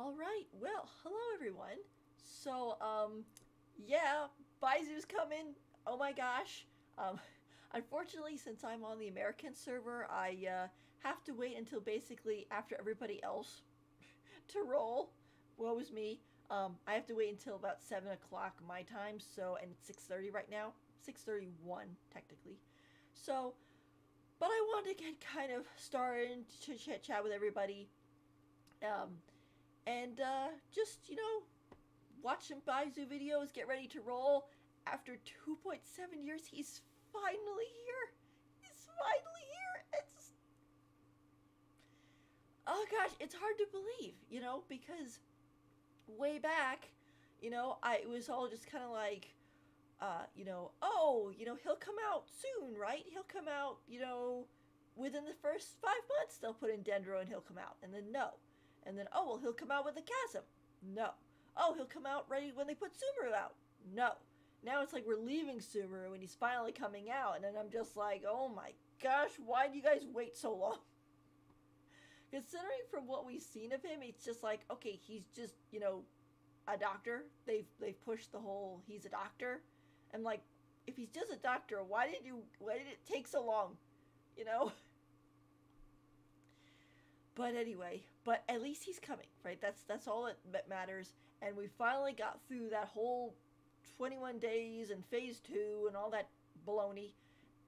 All right. Well, hello everyone. So, yeah, Baizu's coming. Oh my gosh. Um, Unfortunately, since I'm on the American server, I have to wait until basically after everybody else to roll. Woe is me. I have to wait until about 7 o'clock my time. So, and it's 6:30 right now. 6:31 technically. So, but I wanted to get kind of started to chit chat with everybody. Um, and just watch some Baizu videos, get ready to roll. After 2.7 years, he's finally here. He's finally here. It's oh gosh, it's hard to believe, because way back, I it was all just kind of like, oh, he'll come out soon, right? He'll come out, within the first 5 months. They'll put in Dendro and he'll come out, and then no, and then oh well, he'll come out with the chasm, no. Oh, he'll come out ready when they put Sumeru out, no. Now it's like we're leaving Sumeru and he's finally coming out, and then I'm just like, oh my gosh, why do you guys wait so long? Considering from what we've seen of him, it's just like, okay, he's just, a doctor. They've pushed the whole he's a doctor. And like, if he's just a doctor, why did it take so long? You know? But anyway, but at least he's coming, right? That's all that matters. And we finally got through that whole 21 days and phase 2 and all that baloney,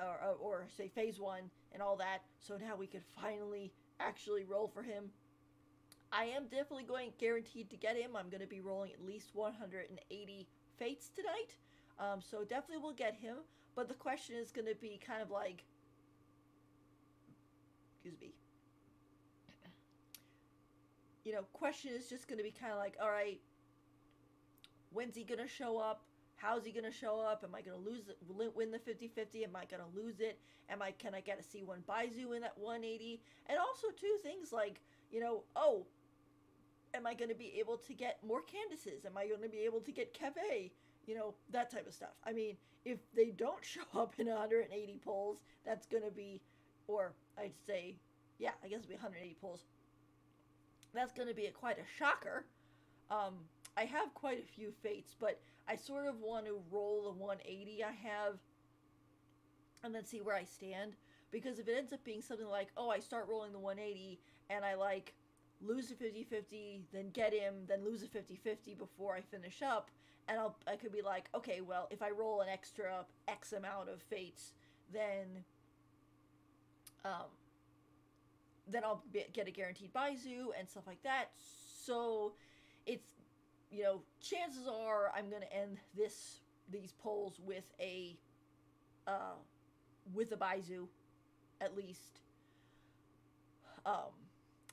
or say phase 1 and all that. So now we could finally actually roll for him. I am definitely going guaranteed to get him. I'm going to be rolling at least 180 fates tonight. So definitely will get him. But the question is going to be kind of like, excuse me, question is just going to be kind of like, all right, when's he going to show up? How's he going to show up? Am I going to win the 50-50? Am I going to lose it? Can I get a C1 Baizu in that 180? And also, two things like, oh, am I going to be able to get more Candaces? Am I going to be able to get Keve? That type of stuff. I mean, if they don't show up in 180 pulls, that's going to be, or I'd say, yeah, I guess it'll be 180 pulls. That's going to be quite a shocker. I have quite a few fates, but I sort of want to roll the 180 I have and then see where I stand. Because if it ends up being something like, oh, I start rolling the 180 and I like lose a 50-50, then get him, then lose a 50-50 before I finish up, and I could be like, okay, well, if I roll an extra X amount of fates, then um, get a guaranteed Baizu and stuff like that. So it's, chances are I'm gonna end these polls with a Baizu, at least. Um,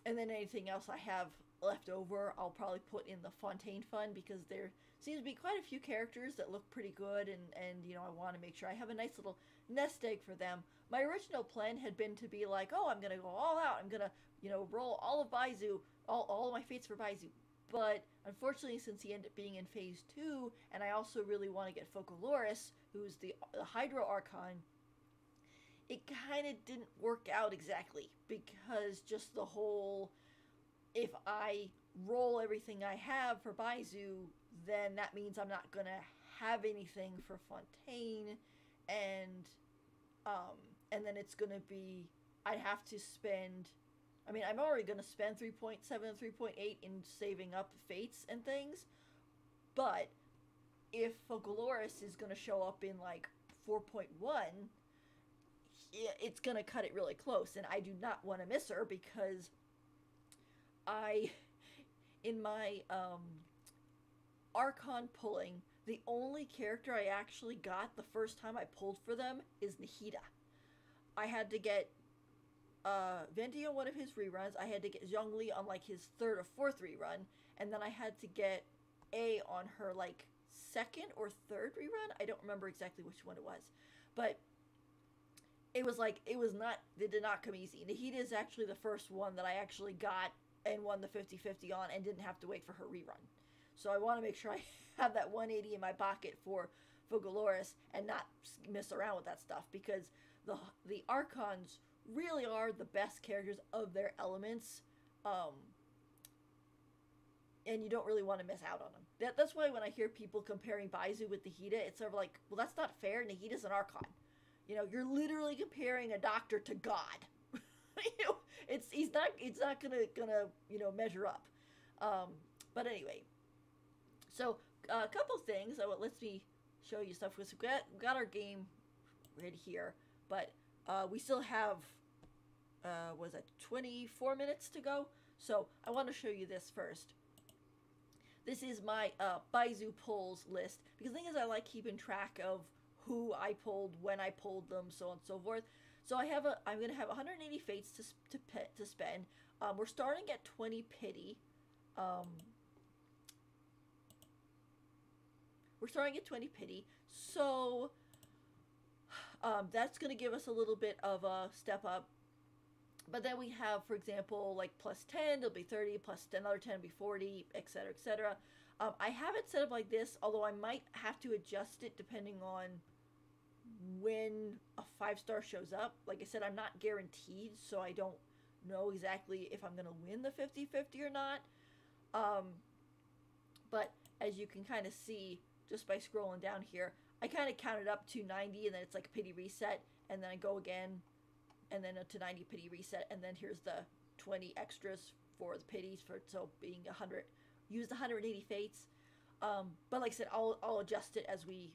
and then anything else I have left over, I'll probably put in the Fontaine Fund, because there seems to be quite a few characters that look pretty good, and I want to make sure I have a nice little nest egg for them. My original plan had been to be like, oh, I'm gonna go all out. I'm gonna, roll all of Baizu, all of my fates for Baizu. But unfortunately, since he ended up being in phase 2, and I also really want to get Focaloris, who's the Hydro Archon, it kind of didn't work out exactly, because just the whole, if I roll everything I have for Baizu, then that means I'm not gonna have anything for Fontaine, and um, and then it's gonna be, I'd have to spend. I mean, I'm already gonna spend 3.7 and 3.8 in saving up fates and things, but if Focaloris is gonna show up in like 4.1, it's gonna cut it really close, and I do not want to miss her, because I, in my Archon pulling, the only character I actually got the first time I pulled for them is Nahida. I had to get Venti on one of his reruns. I had to get Zhongli on like his third or fourth rerun, and then I had to get A on her like second or third rerun. I don't remember exactly which one it was, but it was like, it did not come easy. Nahida is actually the first one that I actually got and won the 50-50 on, and didn't have to wait for her rerun. So I want to make sure I have that 180 in my pocket for Focaloris and not mess around with that stuff, because the Archons really are the best characters of their elements. and you don't really want to miss out on them. That's why when I hear people comparing Baizu with Nahida, it's sort of like, well, that's not fair. Nahida's an Archon. You know, you're literally comparing a doctor to God. You know, it's not gonna measure up. But anyway, so a couple things. Let me show you stuff. We got our game right here, but we still have was it 24 minutes to go? So I want to show you this first. This is my Baizu pulls list, because the thing is, I like keeping track of who I pulled, when I pulled them, so on and so forth. So I'm gonna have 180 fates to spend. We're starting at 20 pity. We're starting at 20 pity, so that's gonna give us a little bit of a step up. But then we have, for example, like plus 10, it'll be 30, plus another 10 will be 40, etc., etc. I have it set up like this, although I might have to adjust it depending on when a 5-star shows up. Like I said, I'm not guaranteed, so I don't know exactly if I'm going to win the 50-50 or not. But as you can kind of see, just by scrolling down here, I kind of counted up to 90, and then it's like a pity reset, and then I go again, and then to 90 pity reset, and then here's the 20 extras for the pities, so being 100, use the 180 fates. But like I said, I'll adjust it as we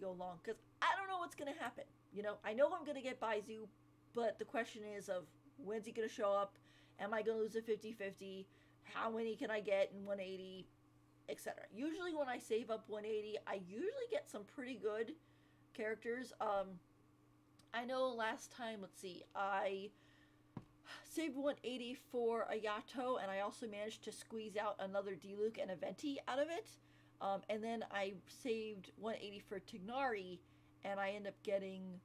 go along, because I don't know what's gonna happen. You know, I know I'm gonna get Baizu, but the question is of when's he gonna show up? Am I gonna lose a 50-50? How many can I get in 180, etc. Usually when I save up 180, I usually get some pretty good characters. I know last time, let's see, I saved 180 for Ayato, and I also managed to squeeze out another Diluc and a Venti out of it. And then I saved 180 for Tignari, and I ended up getting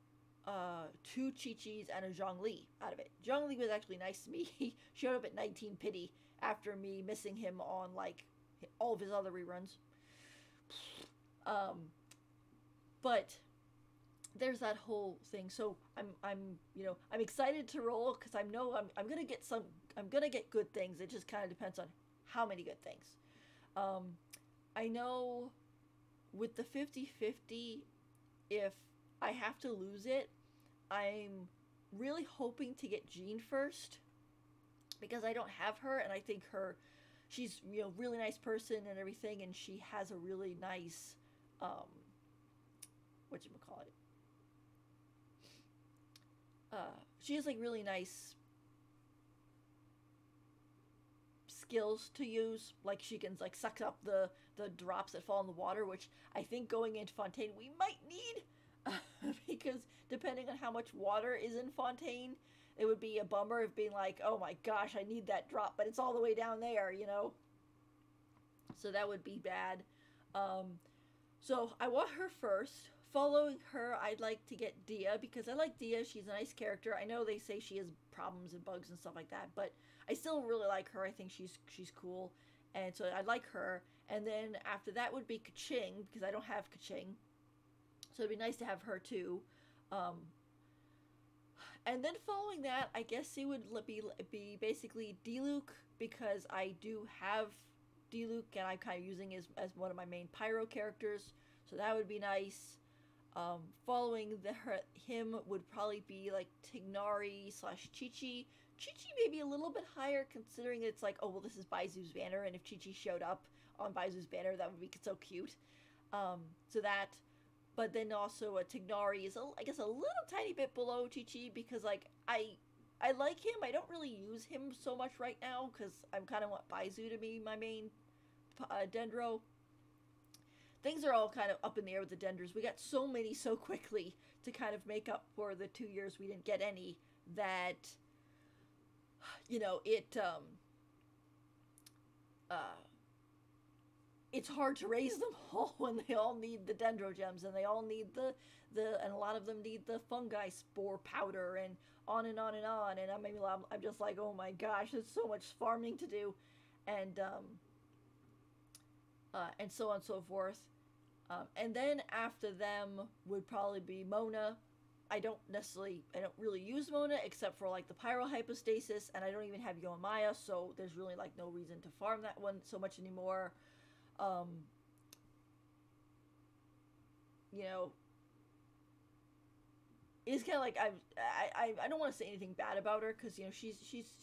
2 Chi-Chis and a Zhongli out of it. Zhongli was actually nice to me. He showed up at 19 pity after me missing him on like all of his other reruns. But there's that whole thing. So I'm excited to roll, because I know I'm gonna get good things. It just kind of depends on how many good things. I know with the 50-50, if I have to lose it, I'm really hoping to get Jean first, because I don't have her, and I think she's really nice person and everything, and she has a really nice whatchamacallit, she has like really nice skills to use. Like she can like suck up the drops that fall in the water, which I think going into Fontaine we might need, because depending on how much water is in Fontaine, it would be a bummer of being like, oh my gosh, I need that drop, but it's all the way down there, so that would be bad. So I want her first. Following her, I'd like to get Dia, because I like Dia. She's a nice character. I know they say she has problems and bugs and stuff like that, but I still really like her. I think she's cool, and so I'd like her. And then after that would be Keqing, because I don't have Keqing, so it'd be nice to have her too. And then following that, I guess it would be basically Diluc, because I do have Diluc, and I'm kind of using as one of my main Pyro characters, so that would be nice. Following him would probably be like Tignari / Chi-Chi. Chi-Chi may be a little bit higher, considering it's like, oh well, this is Baizu's banner, and if Chi-Chi showed up on Baizu's banner, that would be so cute. So that, but then also Tignari is I guess a little tiny bit below Chi-Chi, because like I like him. I don't really use him so much right now, because I'm kind of want Baizu to be my main Dendro. Things are all kind of up in the air with the Denders. We got so many so quickly to kind of make up for the 2 years we didn't get any, that it's hard to raise them all when they all need the Dendro gems, and they all need and a lot of them need the fungi spore powder, and on and on and on. And I'm just like, oh my gosh, there's so much farming to do, and so on and so forth. And then after them would probably be Mona, I don't really use Mona except for like the pyrohypostasis, and I don't even have Yoamaya, so there's really like no reason to farm that one so much anymore. Um, you know, it's kind of like I don't want to say anything bad about her because you know she's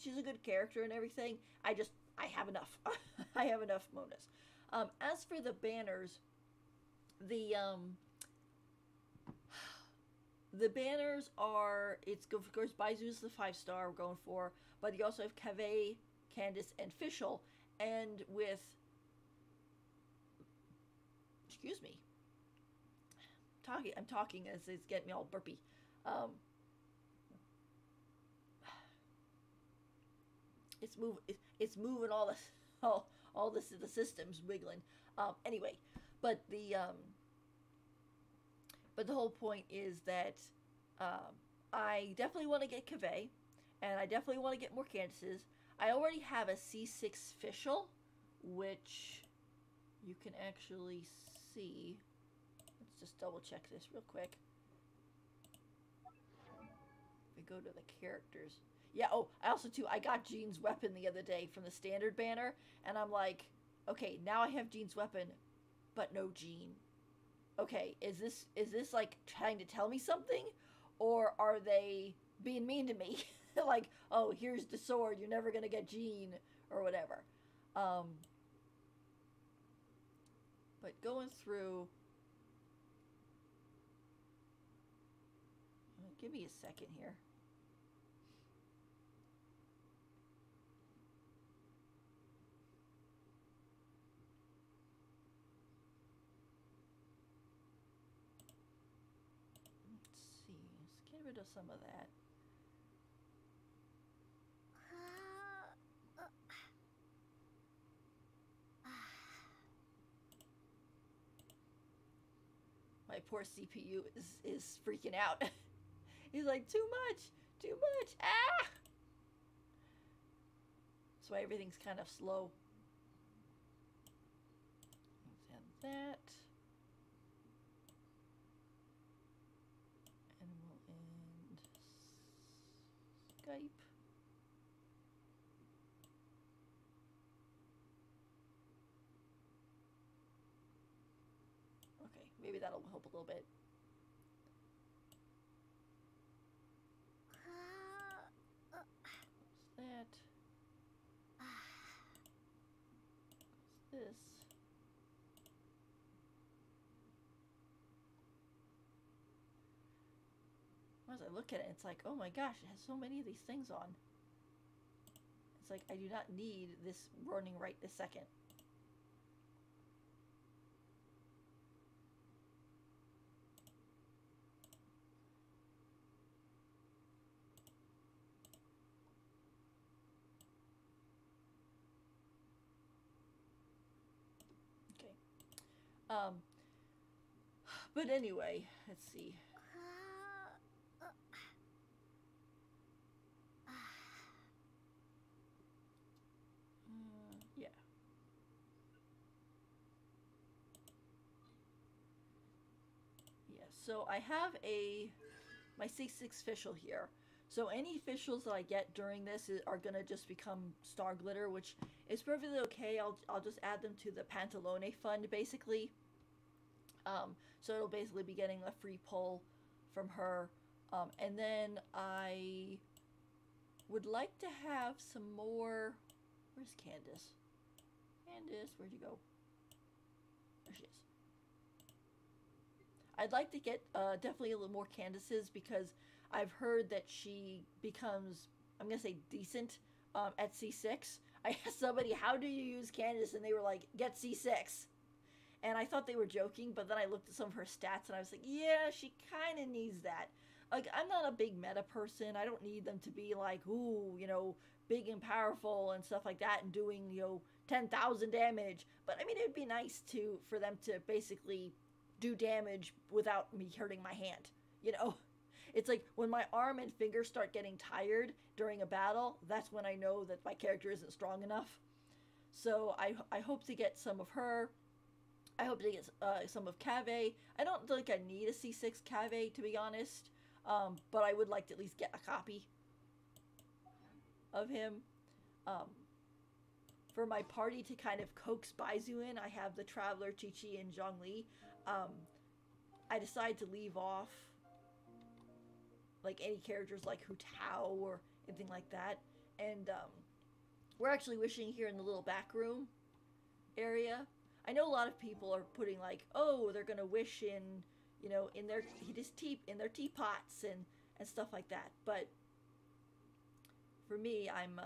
a good character and everything. I have enough. I have enough Monas. As for the banners, the the banners are it's of course Baizu's the 5-star we're going for, but you also have Cave, Candace, and Fischl, and with excuse me, I'm talking as it's getting me all burpy. Um, it's moving all this all this the system's wiggling. Anyway, but the whole point is that I definitely want to get Cave, and I definitely want to get more Candaces. I already have a C6 Fischl, which you can actually see. Let's just double check this real quick. If we go to the characters. Yeah, oh, I also too I got Jean's weapon the other day from the standard banner, and I'm like, okay, now I have Jean's weapon, but no Jean. Okay, is this like trying to tell me something? Or are they being mean to me? Like, oh, here's the sword, you're never gonna get Jean or whatever. Um but going through give me a second here. Let's see. Let's get rid of some of that. My poor CPU is freaking out. He's like, too much, too much. Ah! That's why everything's kind of slow. Let's add that. And we'll end Skype. Okay, maybe that'll help a little bit. Close that. Close this. As I look at it, it's like, oh my gosh, it has so many of these things on. It's like, I do not need this running right this second. Okay. But anyway, let's see. Yeah. Yeah, so I have my C6 Fischl here. So any Fischls that I get during this are gonna just become Star Glitter, which is perfectly okay. I'll just add them to the Pantalone fund basically. So it'll basically be getting a free pull from her. And then I would like to have some more. Where's Candace? Candace, where'd you go? There she is. I'd like to get definitely a little more Candaces because I've heard that she becomes, I'm gonna say decent at C6. I asked somebody, how do you use Candace? And they were like, get C6. And I thought they were joking, but then I looked at some of her stats and I was like, yeah, she kind of needs that. Like, I'm not a big meta person. I don't need them to be like, ooh, you know, big and powerful and stuff like that and doing, you know, 10,000 damage. But I mean, it'd be nice for them to basically do damage without me hurting my hand, you know? It's like when my arm and finger start getting tired during a battle, that's when I know that my character isn't strong enough. So I hope to get some of her. I hope to get some of Cave. I don't think I need a C6 Cave, to be honest. But I would like to at least get a copy of him. Um, for my party to kind of coax Baizu in, I have the Traveler, Chi-Chi, and Zhongli. I decided to leave off like any characters like Hu Tao or anything like that. And we're actually wishing here in the little back room area. I know a lot of people are putting like, oh, they're gonna wish in, you know, in their teapots and stuff like that. But for me, I'm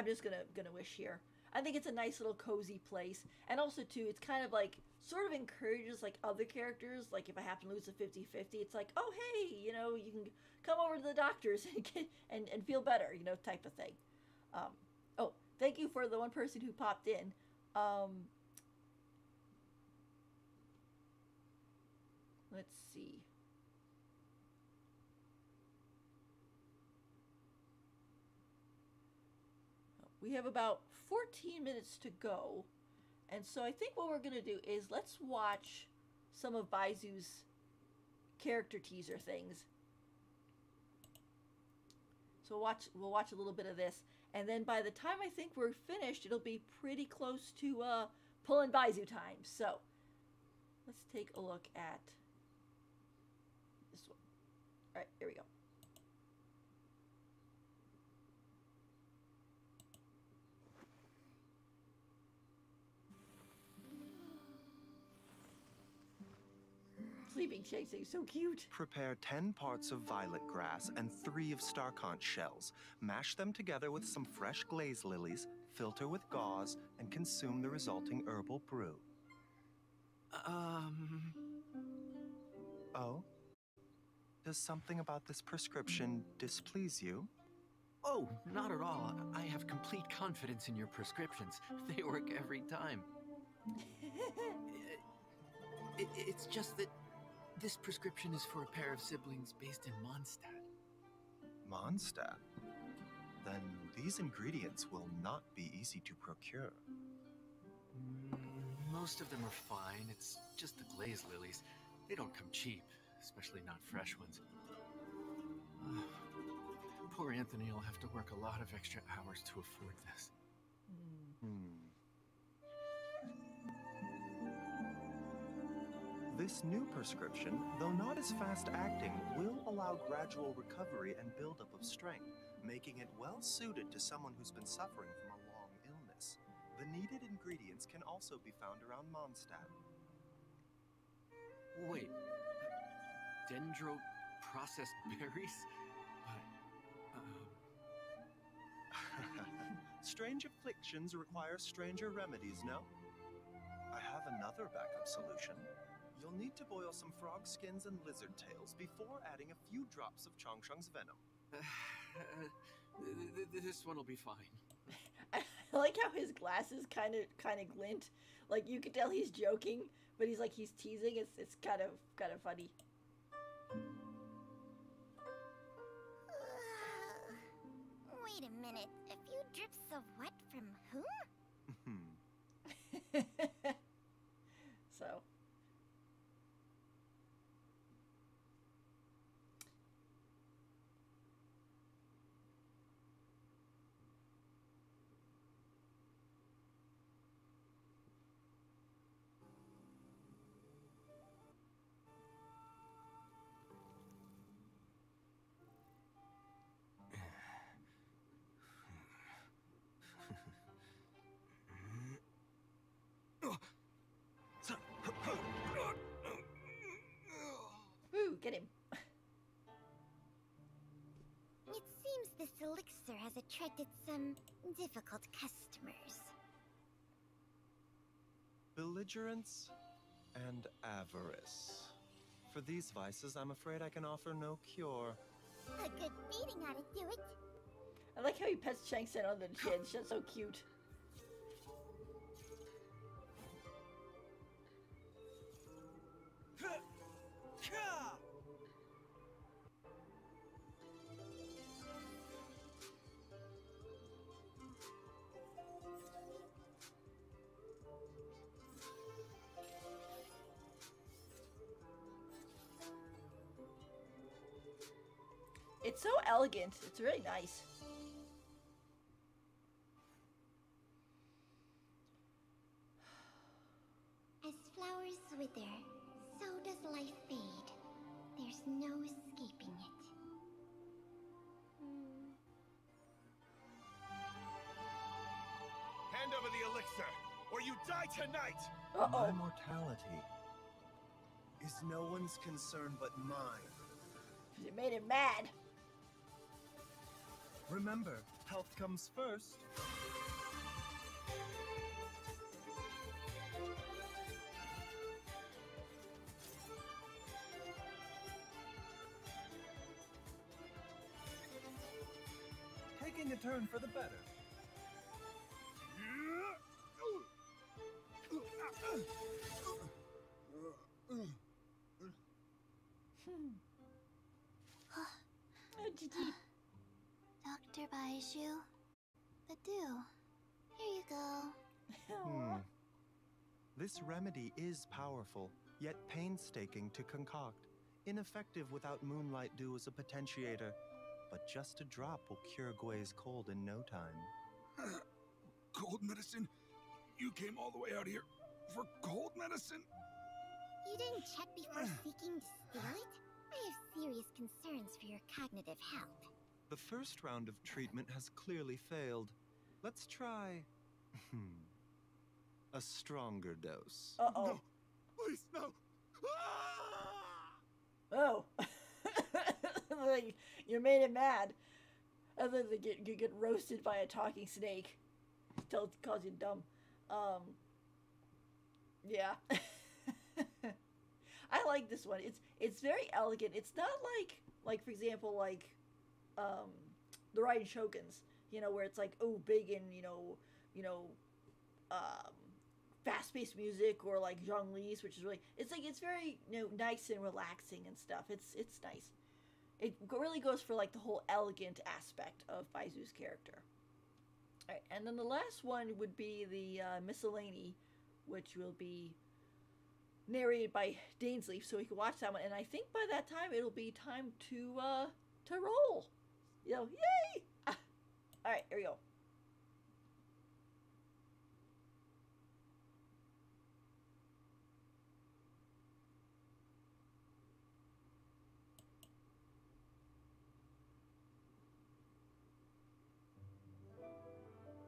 just gonna wish here. I think it's a nice little cozy place, and also too, it's kind of like sort of encourages like other characters. Like if I happen to lose a 50-50, it's like, oh hey, you know, you can come over to the doctors and get and feel better, you know, type of thing. Oh, thank you for the one person who popped in. Let's see. We have about 14 minutes to go. And so I think what we're going to do is let's watch some of Baizu's character teaser things. So we'll watch a little bit of this. And then by the time I think we're finished, it'll be pretty close to pulling Baizu time. So let's take a look at this one. All right, here we go. Sleeping Shakespeare, so cute. Prepare 10 parts of violet grass and 3 of star conch shells. Mash them together with some fresh glaze lilies, filter with gauze, and consume the resulting herbal brew. Oh? Does something about this prescription displease you? Oh, not at all. I have complete confidence in your prescriptions. They work every time. It's just that this prescription is for a pair of siblings based in Mondstadt. Mondstadt? Then these ingredients will not be easy to procure. Most of them are fine. It's just the glaze lilies. They don't come cheap, especially not fresh ones. Poor Anthony will have to work a lot of extra hours to afford this. This new prescription, though not as fast-acting, will allow gradual recovery and buildup of strength, making it well-suited to someone who's been suffering from a long illness. The needed ingredients can also be found around Mondstadt. Wait, dendro-processed berries? Strange afflictions require stranger remedies, no? I have another backup solution. You'll need to boil some frog skins and lizard tails before adding a few drops of Chongsheng's venom. This one will be fine. I like how his glasses kind of glint. Like you can tell he's joking, but he's teasing. It's kind of funny. Wait a minute. A few drips of what from whom? So. Ooh, get him. It seems this elixir has attracted some difficult customers. Belligerence and avarice. For these vices, I'm afraid I can offer no cure. A good beating ought to do it. I like how he pets Shanks on the chin. It's just so cute. It's so elegant. It's really nice. As flowers wither, so does life fade. There's no escaping it. Hand over the elixir, or you die tonight! Uh-oh. My mortality is no one's concern but mine. You made him mad. Remember, health comes first. Taking a turn for the better. Dr. Baizhu, the dew. Here you go. This remedy is powerful, yet painstaking to concoct. Ineffective without Moonlight Dew as a potentiator, but just a drop will cure Gui's cold in no time. Cold medicine? You came all the way out here for cold medicine? You didn't check before seeking to steal it? I have serious concerns for your cognitive health. The first round of treatment has clearly failed. Let's try a stronger dose. Uh-oh. No, please, no. Ah! Oh. Like, you made him mad. Other than you get roasted by a talking snake. Calls you dumb. Yeah. I like this one. It's very elegant. It's not like for example, like the Raiden Shoguns, you know, where it's like, oh, big and fast-paced music, or like Zhongli's, which is really, it's like, it's very, nice and relaxing and stuff. It's nice. It really goes for like the whole elegant aspect of Baizu's character. All right, and then the last one would be the Miscellany, which will be narrated by Dainsleif, so we can watch that one. And I think by that time it'll be time to roll. Yay! All right, here we go.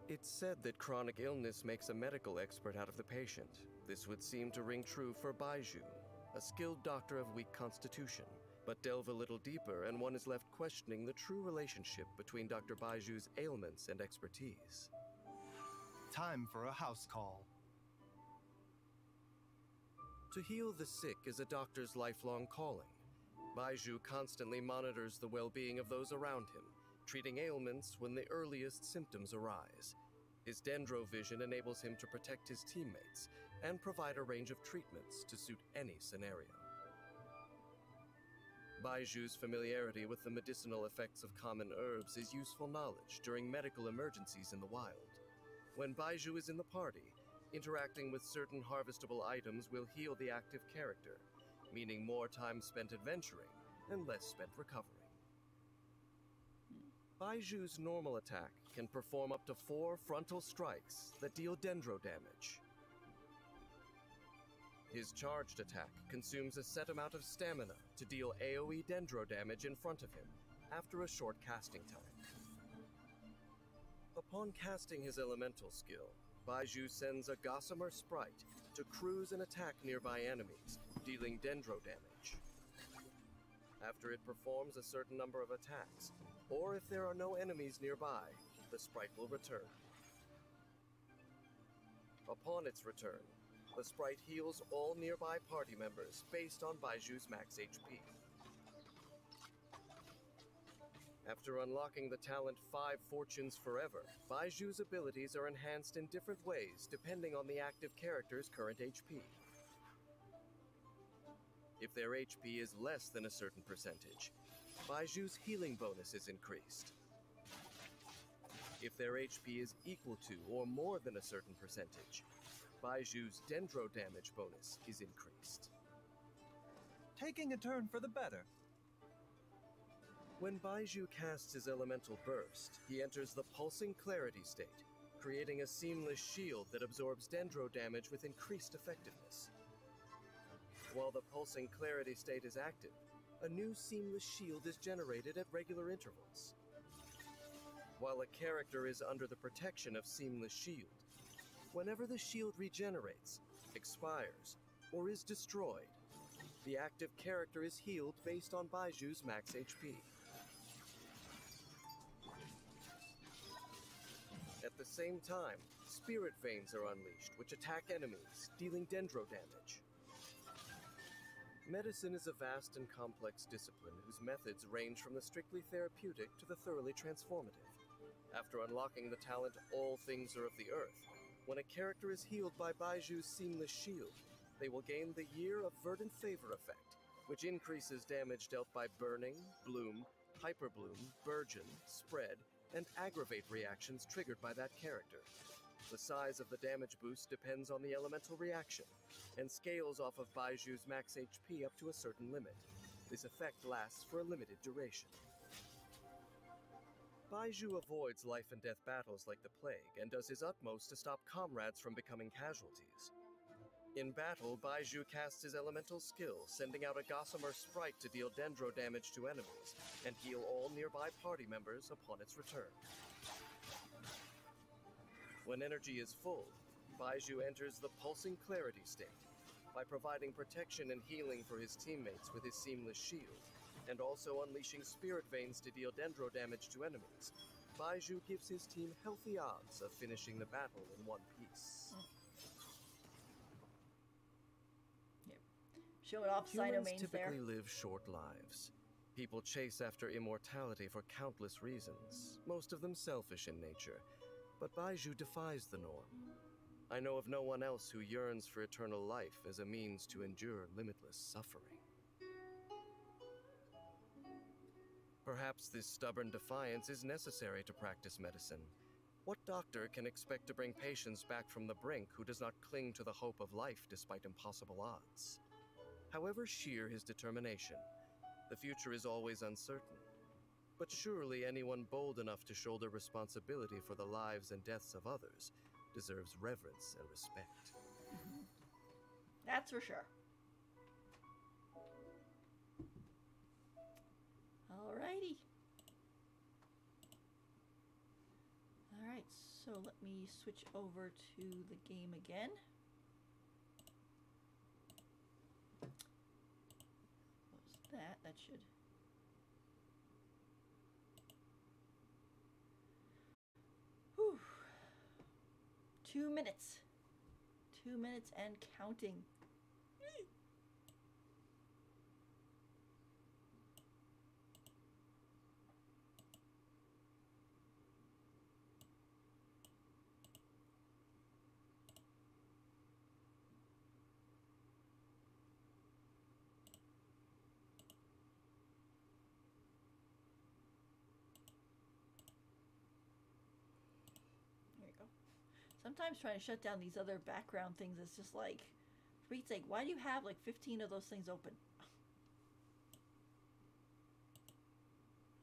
It's said that chronic illness makes a medical expert out of the patient. This would seem to ring true for Baizhu, a skilled doctor of weak constitution. But delve a little deeper, and one is left questioning the true relationship between Dr. Baiju's ailments and expertise. Time for a house call. To heal the sick is a doctor's lifelong calling. Baizhu constantly monitors the well-being of those around him, treating ailments when the earliest symptoms arise. His dendrovision enables him to protect his teammates and provide a range of treatments to suit any scenario. Baiju's familiarity with the medicinal effects of common herbs is useful knowledge during medical emergencies in the wild. When Baizhu is in the party, interacting with certain harvestable items will heal the active character, meaning more time spent adventuring and less spent recovering. Baiju's normal attack can perform up to 4 frontal strikes that deal dendro damage. His charged attack consumes a set amount of stamina to deal AoE dendro damage in front of him after a short casting time. Upon casting his elemental skill, Baizhu sends a Gossamer Sprite to cruise and attack nearby enemies, dealing dendro damage. After it performs a certain number of attacks, or if there are no enemies nearby, the sprite will return. Upon its return, the sprite heals all nearby party members based on Baiju's max HP. After unlocking the talent 5 Fortunes Forever, Baiju's abilities are enhanced in different ways depending on the active character's current HP. If their HP is less than a certain percentage, Baiju's healing bonus is increased. If their HP is equal to or more than a certain percentage, Baiju's dendro damage bonus is increased. Taking a turn for the better. When Baizhu casts his elemental burst, he enters the pulsing clarity state, creating a seamless shield that absorbs dendro damage with increased effectiveness. While the pulsing clarity state is active, a new seamless shield is generated at regular intervals. While a character is under the protection of seamless shield, whenever the shield regenerates, expires, or is destroyed, the active character is healed based on Baizhu's max HP. At the same time, spirit veins are unleashed, which attack enemies, dealing dendro damage. Medicine is a vast and complex discipline whose methods range from the strictly therapeutic to the thoroughly transformative. After unlocking the talent All Things Are of the Earth, when a character is healed by Baizhu's Seamless Shield, they will gain the Year of Verdant Favor effect, which increases damage dealt by burning, bloom, hyperbloom, burgeon, spread, and aggravate reactions triggered by that character. The size of the damage boost depends on the elemental reaction, and scales off of Baizhu's max HP up to a certain limit. This effect lasts for a limited duration. Baizhu avoids life and death battles like the plague, and does his utmost to stop comrades from becoming casualties. In battle, Baizhu casts his elemental skill, sending out a Gossamer Sprite to deal dendro damage to enemies, and heal all nearby party members upon its return. When energy is full, Baizhu enters the Pulsing Clarity state, by providing protection and healing for his teammates with his Seamless Shield, and also unleashing spirit veins to deal dendro damage to enemies. Baizhu gives his team healthy odds of finishing the battle in one piece. Showing off Humans Cynomanes typically there. live short lives. People chase after immortality for countless reasons, most of them selfish in nature, but Baizhu defies the norm. I know of no one else who yearns for eternal life as a means to endure limitless suffering. Perhaps this stubborn defiance is necessary to practice medicine. What doctor can expect to bring patients back from the brink who does not cling to the hope of life despite impossible odds? However sheer his determination, the future is always uncertain. But surely anyone bold enough to shoulder responsibility for the lives and deaths of others deserves reverence and respect. That's for sure. Alrighty. Alright, so let me switch over to the game again. What was that? That should... Whew. 2 minutes. 2 minutes and counting. Sometimes trying to shut down these other background things is just like, for Pete's sake, why do you have like 15 of those things open?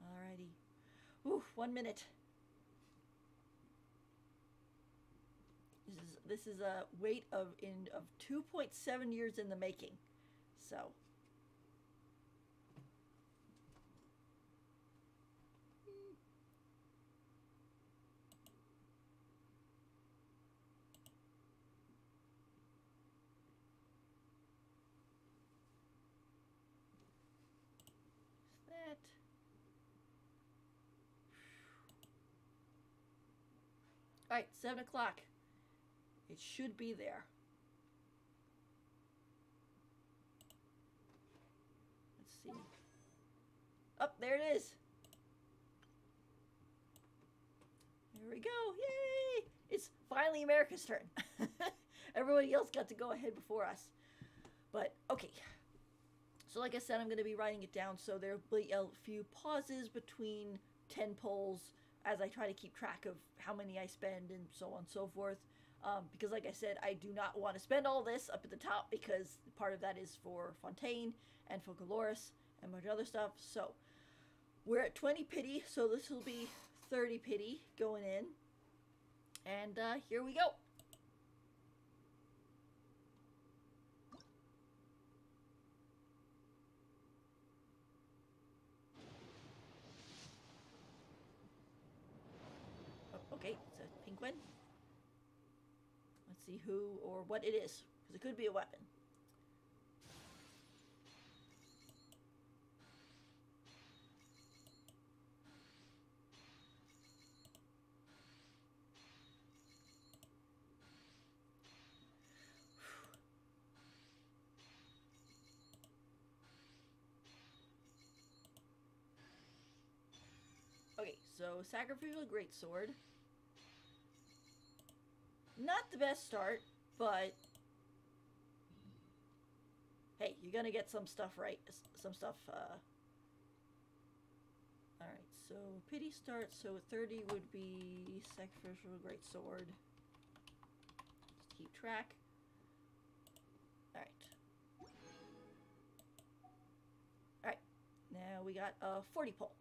Alrighty. Ooh, 1 minute. This is a wait of 2.7 years in the making. So that. All right, 7 o'clock. It should be there. Let's see. Oh, there it is. There we go. Yay! It's finally America's turn. Everybody else got to go ahead before us. But, okay. So like I said, I'm going to be writing it down, so there'll be a few pauses between 10 polls as I try to keep track of how many I spend and so on and so forth. Because like I said, I do not want to spend all this up at the top because part of that is for Fontaine and for Dolores and much other stuff. So We're at 20 pity, so this will be 30 pity going in. And here we go. Oh, okay, it's a pink one. Let's see who or what it is, because it could be a weapon. Okay, so Sacrificial Greatsword. Not the best start, but hey, you're gonna get some stuff right. Some stuff, Alright, so pity start, so 30 would be Sacrificial Greatsword. Just keep track. Alright. Alright, now we got a 40 pull.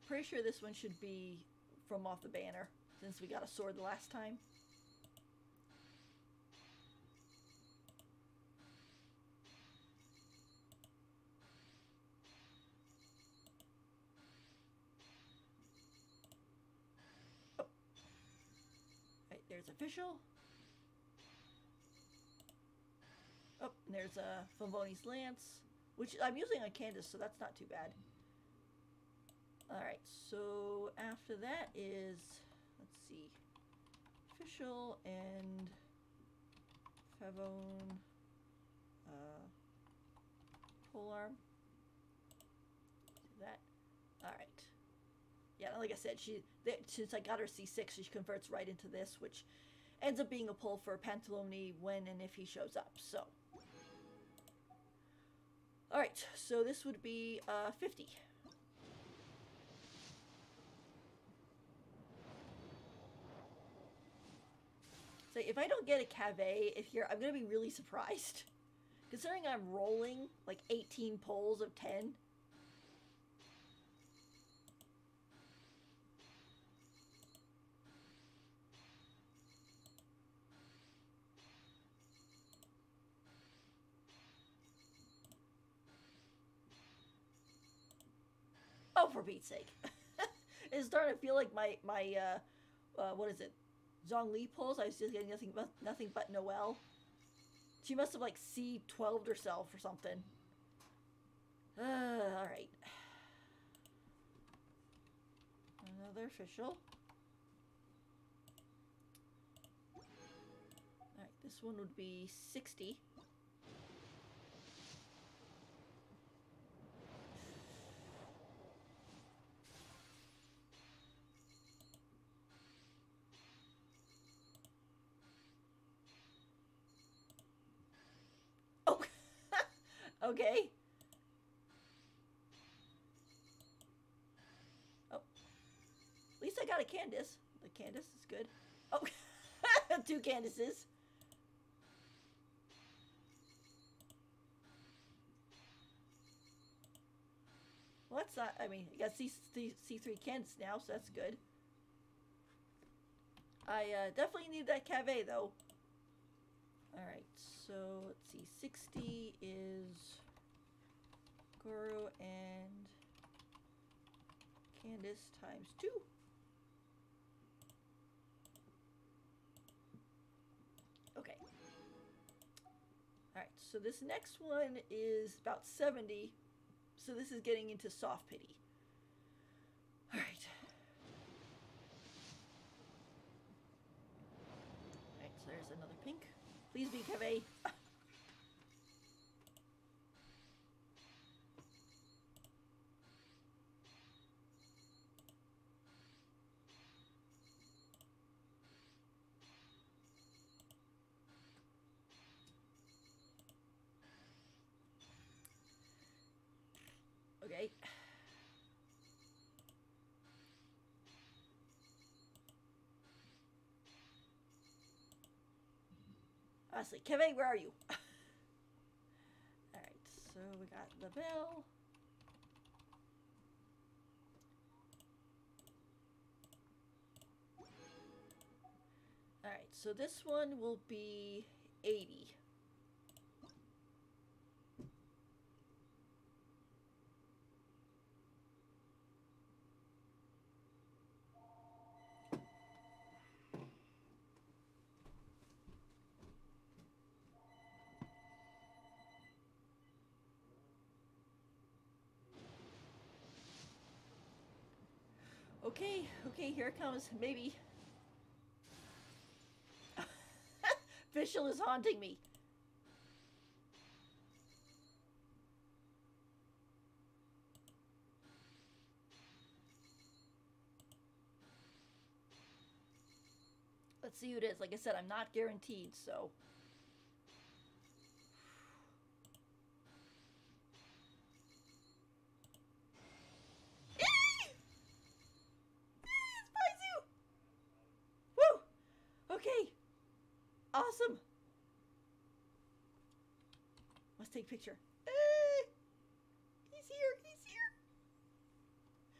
Pretty sure this one should be from off the banner, since we got a sword the last time. Oh. Right, there's official. Oh, and there's Favoni's Lance, which I'm using on Candace, so that's not too bad. Alright, so after that is, let's see, official and Favone, polearm. That, alright. Yeah, like I said, since I got her C6, she converts right into this, which ends up being a pull for Pantalone when and if he shows up, so. Alright, so this would be 50. So if I don't get a cave here, I'm going to be really surprised. Considering I'm rolling like 18 pulls of 10. Oh, for Pete's sake. It's starting to feel like my what is it? Zhongli pulls. I was just getting nothing but Noelle. She must have like C12'd herself or something. Alright. Another official. Alright, this one would be 60. Okay. Oh. At least I got a Candace. The Candace is good. Oh. 2 Candaces. Well, that's not... I mean, I got C3 Candace now, so that's good. I definitely need that cave, though. Alright, so let's see. 60 is Goro and Candace times 2. Okay. Alright, so this next one is about 70. So this is getting into soft pity. Alright. Alright, so there's another pink. Please be cave. Okay. Honestly, Kevin, where are you? Alright, so we got the bell. Alright, so this one will be 80. Okay, okay, here it comes. Maybe. Fischl is haunting me. Let's see who it is. Like I said, I'm not guaranteed, so. Okay. Awesome. Let's take a picture. He's here. He's here.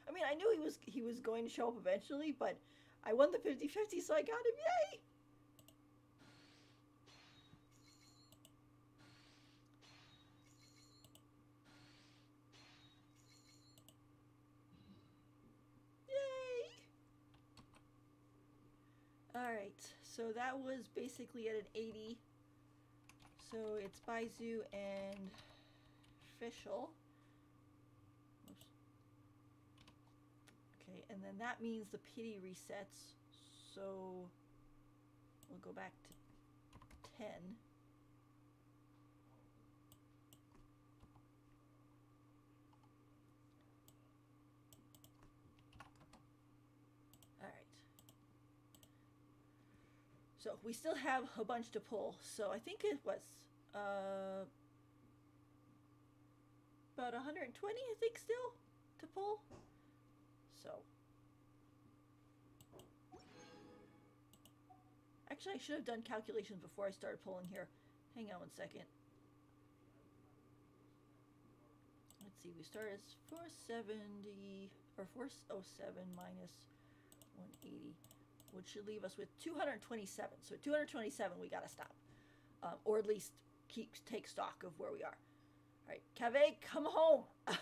I mean, I knew he was going to show up eventually, but I won the 50-50, so I got him. Yay! Yay! Alright, so that was basically at an 80. So it's Baizu and Fischl. Oops. Okay, and then that means the pity resets. So we'll go back to 10. So we still have a bunch to pull. So I think it was about 120, I think, still to pull. So actually, I should have done calculations before I started pulling here. Hang on one second. Let's see. We started as 470 or 407 minus 180. Which should leave us with 227. So 227, we gotta stop, or at least take stock of where we are. All right, Cave, come home. It's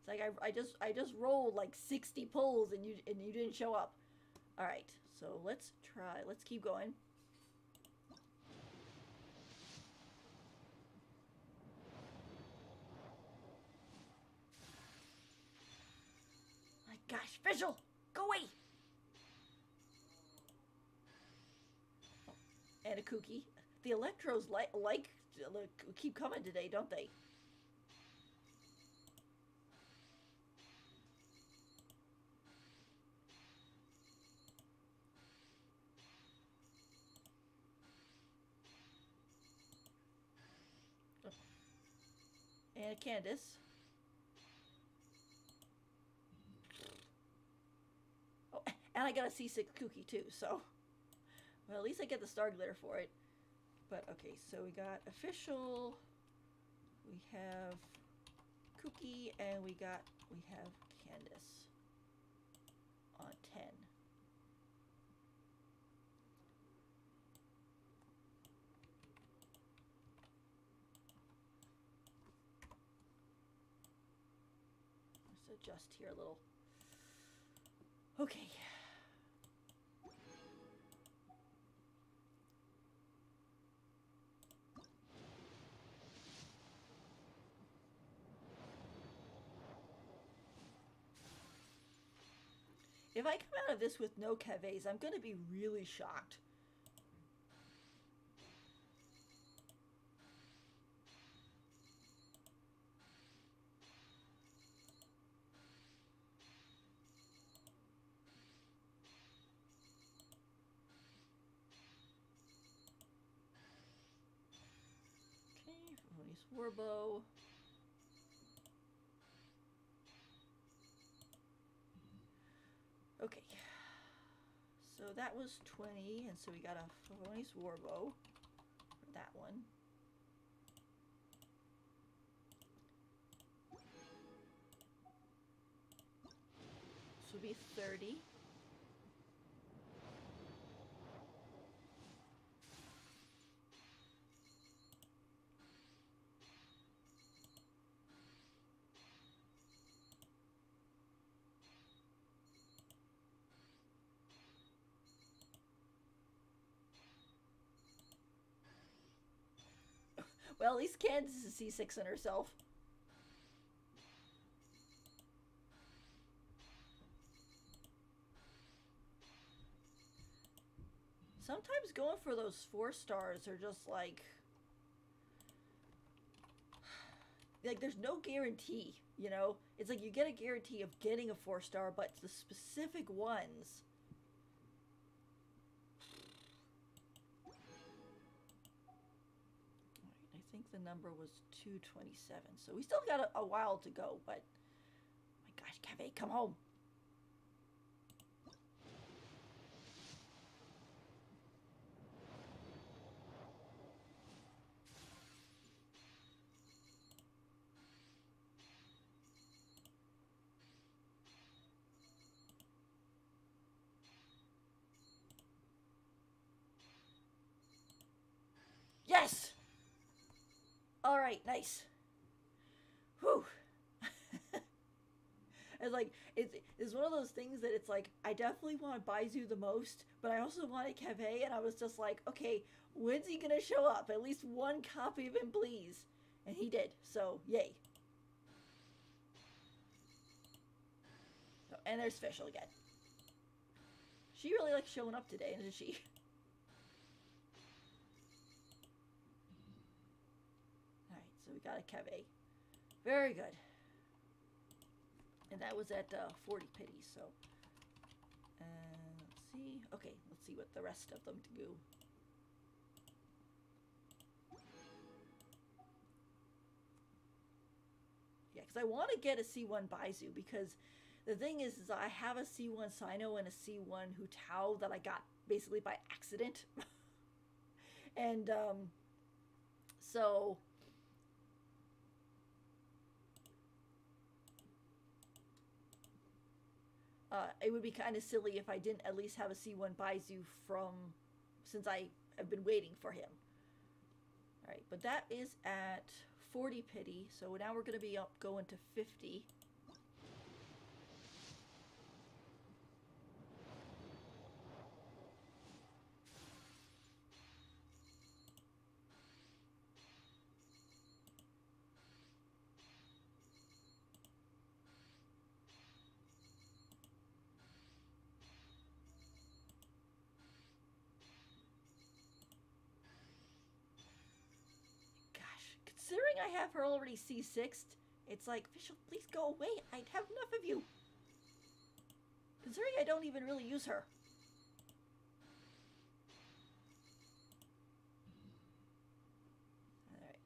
like I just rolled like 60 pulls and you didn't show up. All right, so let's try. Let's keep going. My gosh, Fischl, go away. And a Kooky. The Electros keep coming today, don't they? And a Candace. Oh, and I got a C6 Kooky too, so. Well, at least I get the star glitter for it. But, okay, so we got Official, we have Kooky, and we have Candace on 10. Let's adjust here a little. Okay. If I come out of this with no Caves, I'm going to be really shocked. Okay, Warbow. Okay, So that was 20, and so we got a Favonius Warbow for that one. This would be 30. Well, at least Candace is C6 in herself. Sometimes going for those 4 stars are just like there's no guarantee, you know? It's like you get a guarantee of getting a 4-star, but the specific ones. I think the number was 227, so we still got a while to go, but my gosh, Cave, come home. Yes! Alright, nice. Whew. It's like, it's one of those things that it's like, I definitely want Baizu the most, but I also wanted Cave, and I was just like, okay, when's he gonna show up? At least one copy of him, please. And he did, so yay. Oh, and there's Fischl again. She really likes showing up today, isn't she? So we got a Cave. Very good. And that was at 40 pity, so. Let's see. Okay, let's see what the rest of them do. Yeah, because I want to get a C1 Baizu, because the thing is I have a C1 Sino and a C1 Hu Tao that I got basically by accident. And, so... it would be kind of silly if I didn't at least have a C1 Baizu since I have been waiting for him. Alright, but that is at 40 pity, so now we're going to be going to 50. Considering I have her already C6'd, it's like, Fischl, please go away. I'd have enough of you. Considering I don't even really use her. Alright.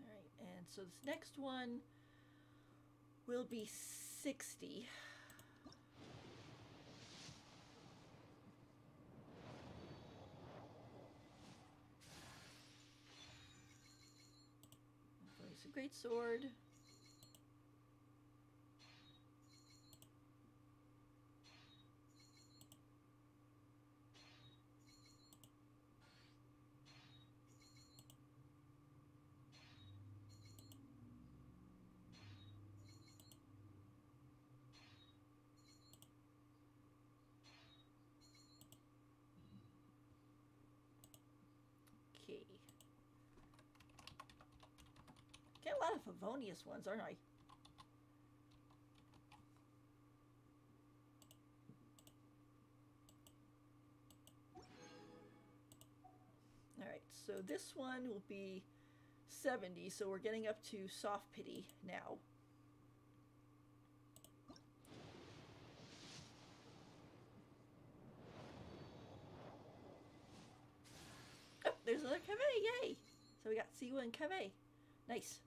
Alright, and so this next one will be 60. It's a great sword. Get a lot of Favonius ones, aren't I? Alright, so this one will be 70, so we're getting up to soft pity now. Oh, there's another Cave, yay! So we got Siwa and Kaveh. Nice.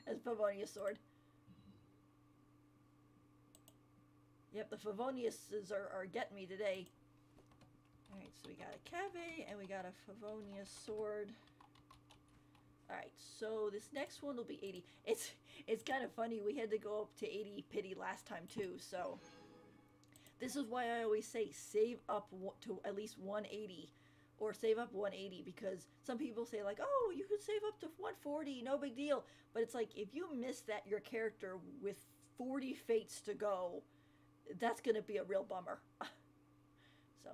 That's Favonius sword. Yep, the Favoniuses are getting me today. Alright, so we got a Kaveh and we got a Favonius sword. Alright, so this next one will be 80. It's kind of funny, we had to go up to 80 pity last time too, so this is why I always say save up to at least 180 or save up 180, because some people say like, oh, you could save up to 140, no big deal. But it's like, if you miss that your character with 40 fates to go, that's gonna be a real bummer. So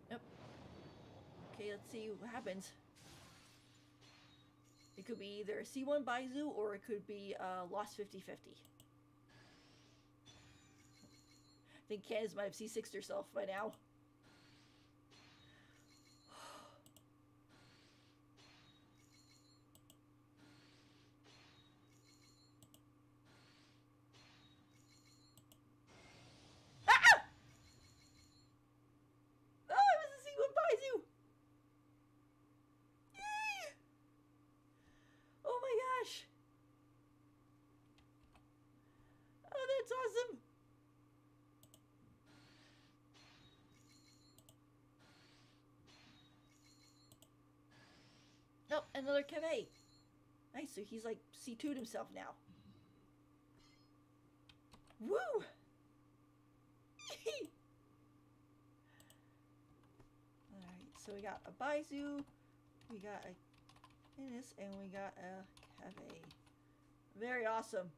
yep. Okay, let's see what happens. It could be either C1 Baizu or it could be lost 50-50. I think Candace might have C6'd herself by now. Ah! Oh, I was a C1 Baizu! Yay! Oh my gosh! Oh, that's awesome! Oh, another Kaveh. Nice, so he's like C2'd himself now. Woo! Alright, so we got a Baizu, we got a Innis, and we got a Kaveh. Very awesome.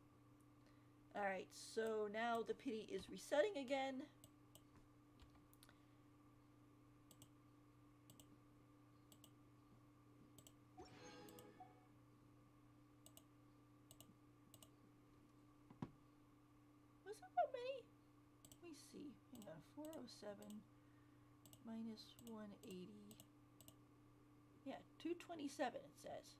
Alright, so now the pity is resetting again. Was it that many? Let me see. Hang on. 407 minus 180. Yeah, 227 it says.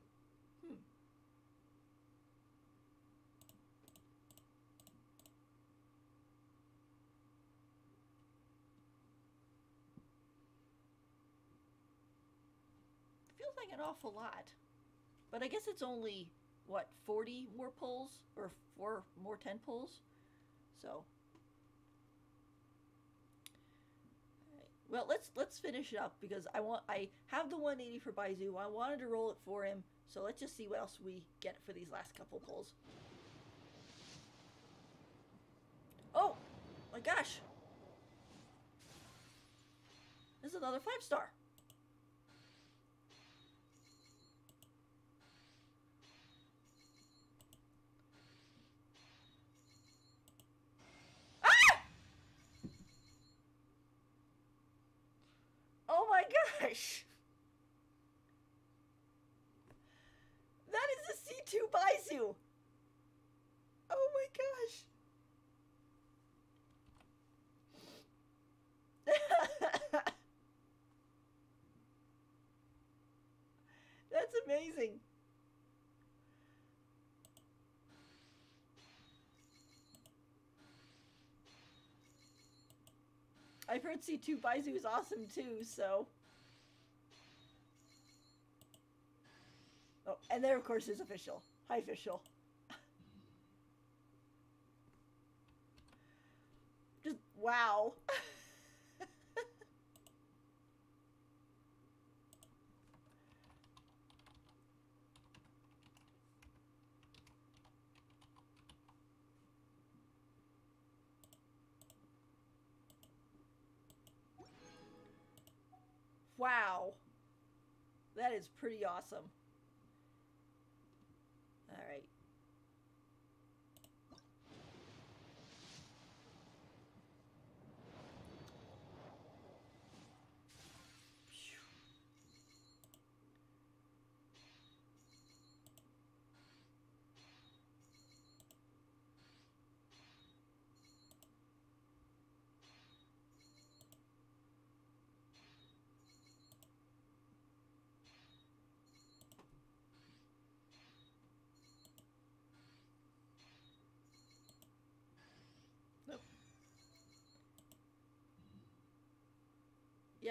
Feels like an awful lot. But I guess it's only, what, 40 more pulls? Or 4 more 10 pulls? So, alright. Well, let's finish it up because I have the 180 for Baizu. I wanted to roll it for him, so let's just see what else we get for these last couple pulls. Oh my gosh! This is another 5-star. Oh my gosh! That is a C2 Baizu! Oh my gosh! That's amazing! I've heard C2 Baizu is awesome too, so. Oh, and there of course is official. Hi, official. Just, wow. Wow. That is pretty awesome. All right.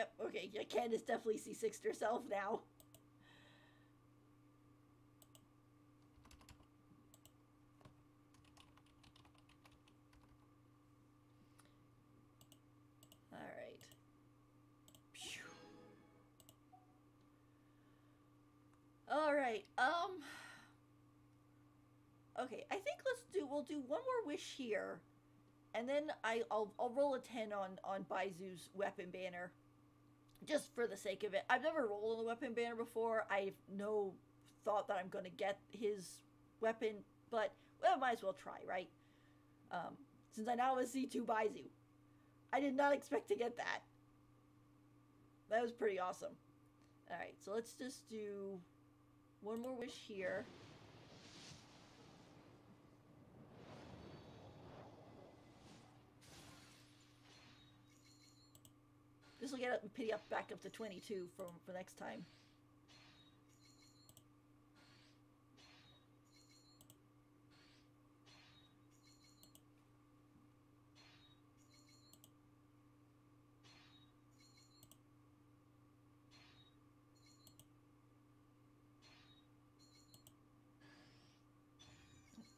Yep, okay, yeah, Candace definitely C6'd herself now. Alright. Alright, okay, I think we'll do one more wish here. And then I'll roll a 10 on Baizu's weapon banner. Just for the sake of it. I've never rolled on the weapon banner before. I've no thought that I'm going to get his weapon. But, well, I might as well try, right? Since I now have a C2 Baizu. I did not expect to get that. That was pretty awesome. Alright, so let's just do one more wish here. This will get pity up back up to 22 for next time.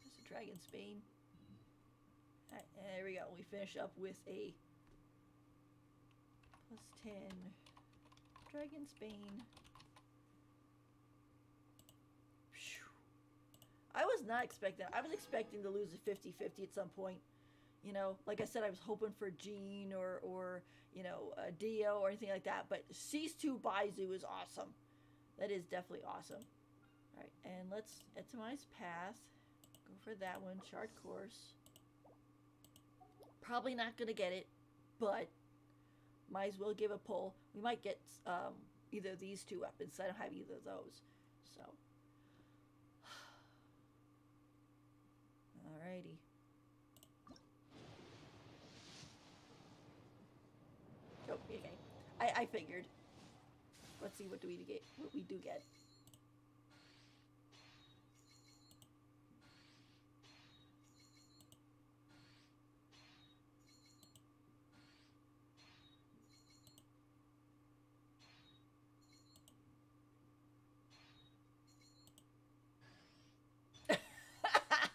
There's a Dragon's Bane. Alright, there we go. We finish up with a +10 Dragon's Bane. I was not expecting. I was expecting to lose a 50-50 at some point. You know, like I said, I was hoping for Jean or you know, Dio or anything like that. But C2 Baizu is awesome. That is definitely awesome. All right, and let's Etimize Path. Go for that one. Shard Course. Probably not gonna get it, but might as well give a pull. We might get either of these two weapons. I don't have either of those. So. Alrighty. Oh, okay. I figured. Let's see what do we get. What we do get.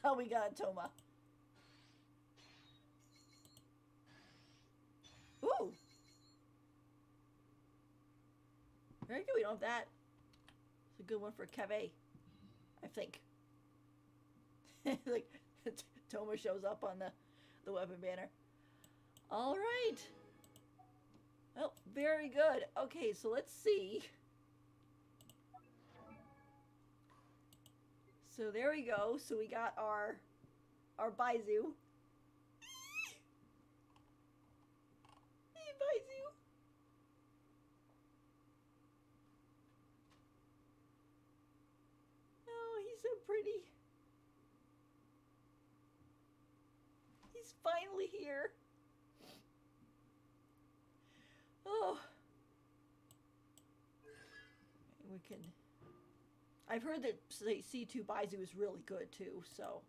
Oh, we got Toma. Ooh. Very good. We don't have that. It's a good one for Kave, I think. Like, Toma shows up on the weapon banner. All right. Well, very good. Okay, so let's see. So there we go. So we got our Baizu. Hey, Baizu. Oh, he's so pretty. He's finally here. Oh. We can... I've heard that C2 Baizu is really good too, so.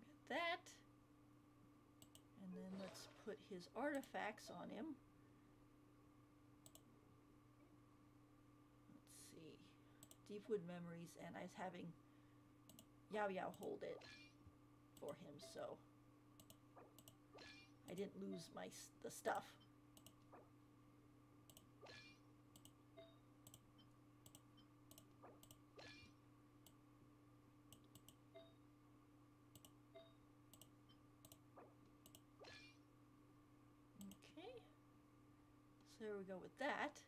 Get that. And then let's put his artifacts on him. Let's see. Deepwood Memories, and I was having Yao Yao hold it for him, so. I didn't lose the stuff. Okay. So there we go with that.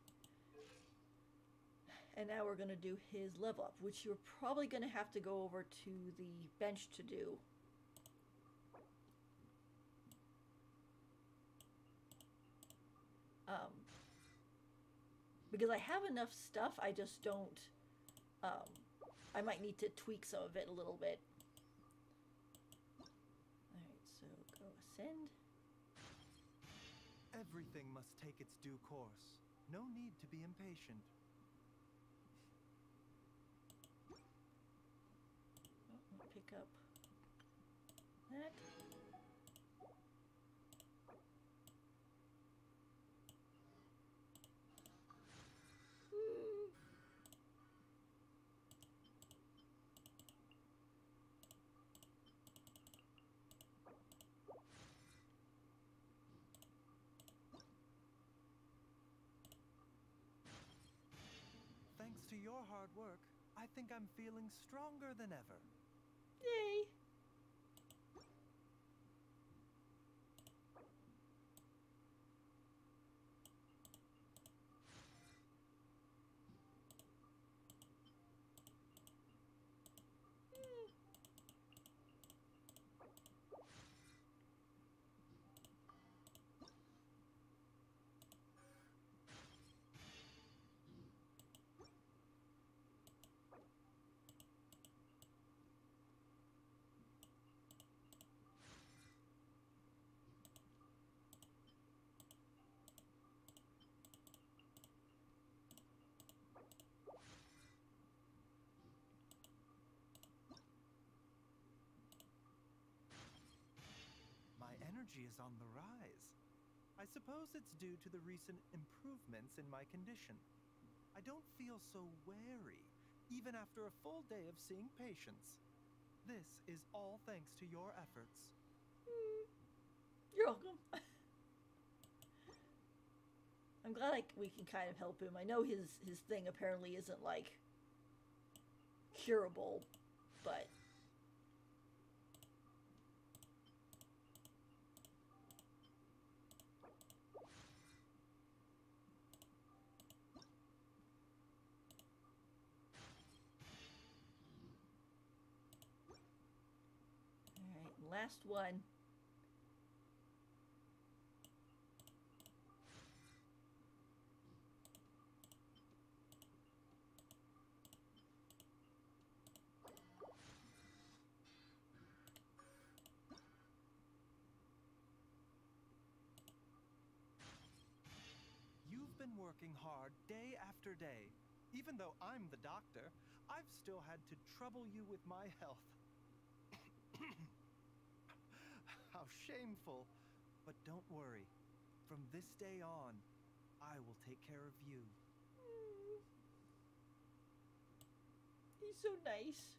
And now we're going to do his level up, which you're probably going to have to go over to the bench to do. Because I have enough stuff, I just don't, I might need to tweak some of it a little bit. Alright, so go ascend. Everything must take its due course. No need to be impatient. Oh, I'll pick up that. Thanks to your hard work, I think I'm feeling stronger than ever. Yay! My energy is on the rise. I suppose it's due to the recent improvements in my condition. I don't feel so wary, even after a full day of seeing patients. This is all thanks to your efforts. You're welcome. I'm glad we can kind of help him. I know his thing apparently isn't, like, curable, but... Alright, last one. You've been working hard day after day. Even though I'm the doctor, I've still had to trouble you with my health. How shameful. But don't worry. From this day on, I will take care of you. He's so nice.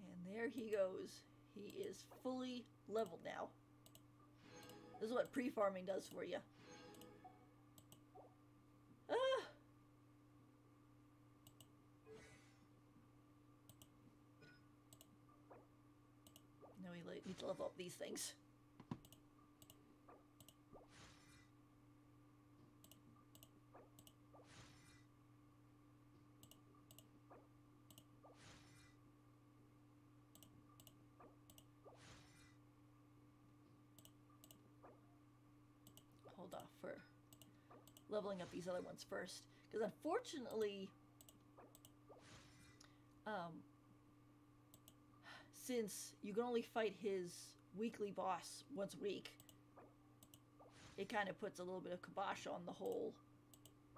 And there he goes. He is fully leveled now. This is what pre-farming does for you. Ah! Now we need to level up these things. Hold off for leveling up these other ones first, because unfortunately, since you can only fight his weekly boss once a week, it kind of puts a little bit of kibosh on the whole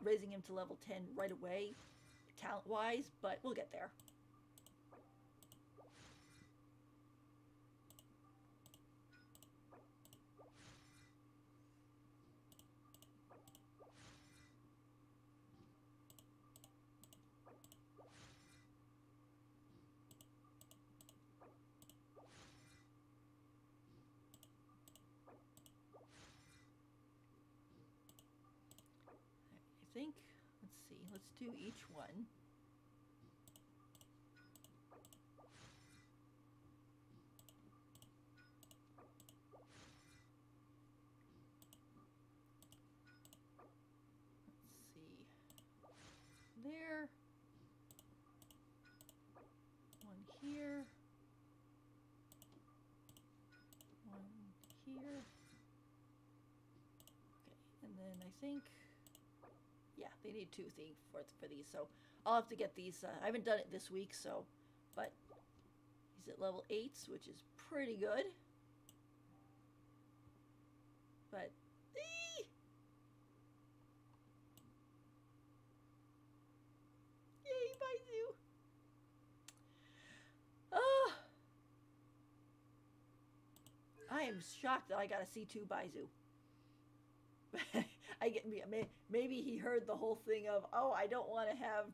raising him to level 10 right away, talent-wise, but we'll get there. I think, let's see, let's do each one. Let's see. There. One here. One here. Okay, and then I think, yeah, they need two things for these, so I'll have to get these. I haven't done it this week, so But he's at level 8s, which is pretty good. But yay, Baizu! I am shocked that I got a C2 Baizu. Maybe he heard the whole thing of, oh, I don't want to have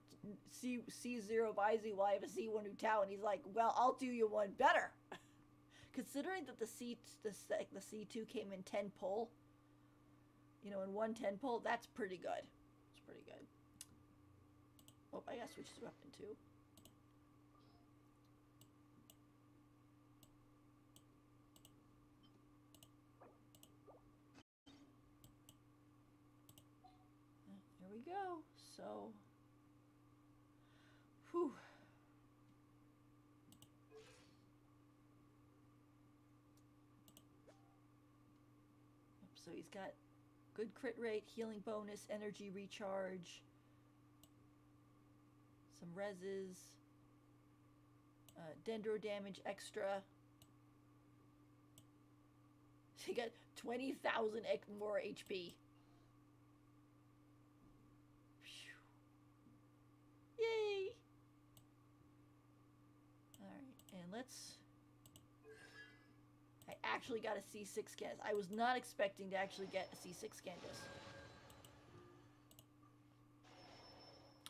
C0 Baizu while I have a C1 Utao, and he's like, well, I'll do you one better. Considering that the C2 came in 10 pull, you know, in 1 10 pull, that's pretty good. It's pretty good. Oh, I gotta switch his weapon too. There we go. So, whew. So he's got good crit rate, healing bonus, energy recharge, some reses, dendro damage extra. He got 20,000 more HP. Yay! Alright, and let's... I actually got a C6 Candace. I was not expecting to actually get a C6 Candace.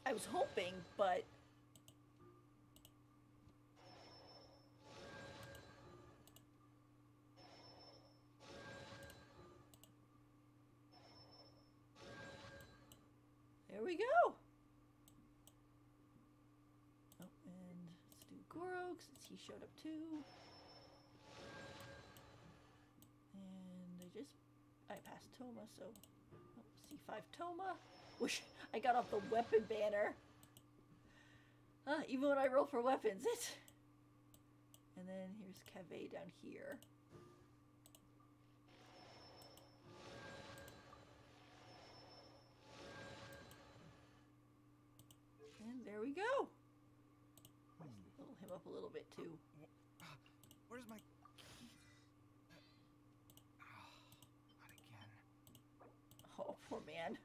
I was hoping, but... there we go! Oh, and let's do Goro, since he showed up too. I passed Toma, so C5 Toma. Wish I got off the weapon banner. Even when I roll for weapons, it. And then here's Cave down here. And there we go. Level him up a little bit too. Where's my... Oh, poor man.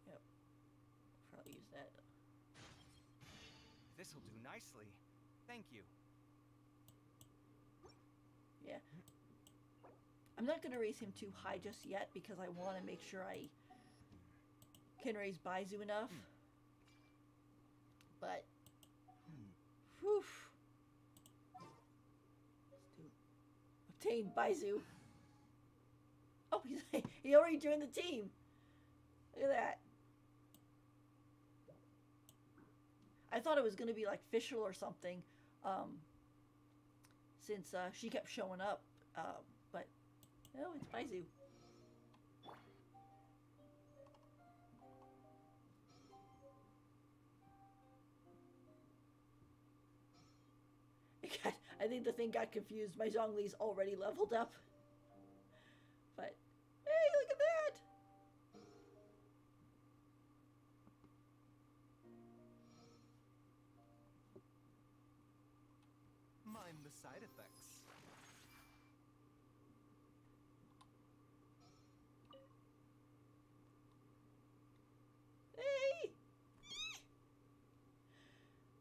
Yep. Probably use that. This'll do nicely. Thank you. Yeah. I'm not going to raise him too high just yet because I want to make sure I can raise Baizu enough. But... whew. Obtained Baizu. Oh, he already joined the team. Look at that. I thought it was going to be like Fischl or something, since she kept showing up. But no, it's Baizu. I think the thing got confused. My Zhongli's already leveled up. But, hey, look at that! Mind the side effects. Hey!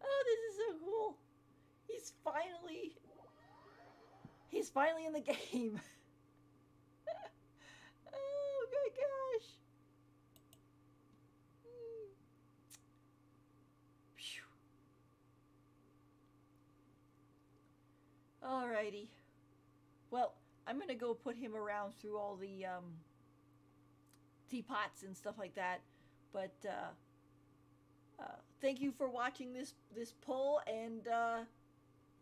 Oh, this is so cool. He's finally in the game. Oh my gosh. Alrighty. Well, I'm gonna go put him around through all the teapots and stuff like that. But thank you for watching this poll, and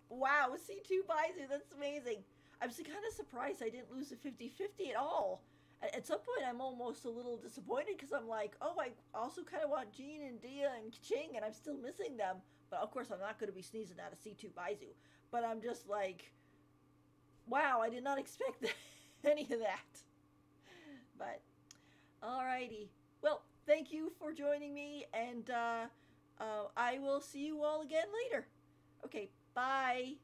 wow, C2 Baizu, that's amazing. I'm kind of surprised I didn't lose a 50-50 at all. At some point, I'm almost a little disappointed because I'm like, oh, I also kind of want Jean and Dia and Ching, and I'm still missing them. But of course, I'm not going to be sneezing out a C2 Baizu. But I'm just like, wow, I did not expect any of that. But, alrighty. Well, thank you for joining me, and I will see you all again later. Okay, bye.